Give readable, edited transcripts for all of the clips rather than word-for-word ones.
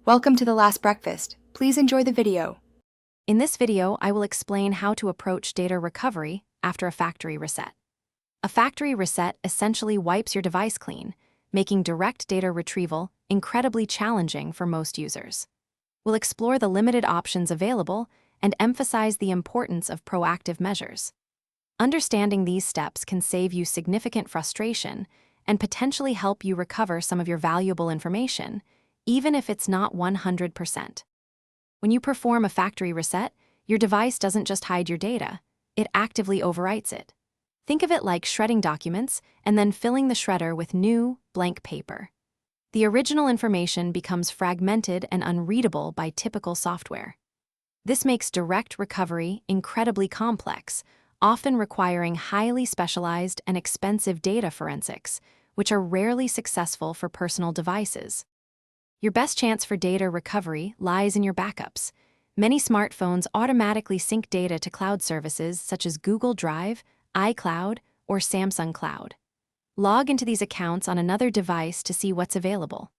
Welcome to The Last Breakfast. Please enjoy the video. In this video, I will explain how to approach data recovery after a factory reset. A factory reset essentially wipes your device clean, making direct data retrieval incredibly challenging for most users. We'll explore the limited options available and emphasize the importance of proactive measures. Understanding these steps can save you significant frustration and potentially help you recover some of your valuable information, even if it's not 100%. When you perform a factory reset, your device doesn't just hide your data, it actively overwrites it. Think of it like shredding documents and then filling the shredder with new, blank paper. The original information becomes fragmented and unreadable by typical software. This makes direct recovery incredibly complex, often requiring highly specialized and expensive data forensics, which are rarely successful for personal devices. Your best chance for data recovery lies in your backups. Many smartphones automatically sync data to cloud services such as Google Drive, iCloud, or Samsung Cloud. Log into these accounts on another device to see what's available.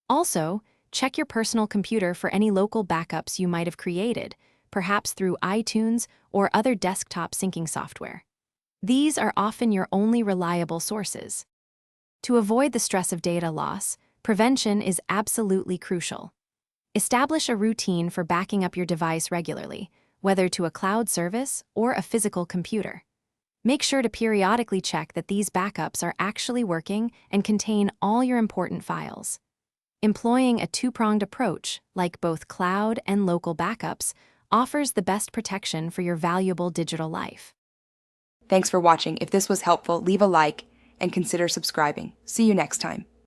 Also, check your personal computer for any local backups you might have created, perhaps through iTunes or other desktop syncing software. These are often your only reliable sources. To avoid the stress of data loss, prevention is absolutely crucial. Establish a routine for backing up your device regularly, whether to a cloud service or a physical computer. Make sure to periodically check that these backups are actually working and contain all your important files. Employing a two-pronged approach, like both cloud and local backups, offers the best protection for your valuable digital life. Thanks for watching. If this was helpful, leave a like and consider subscribing. See you next time.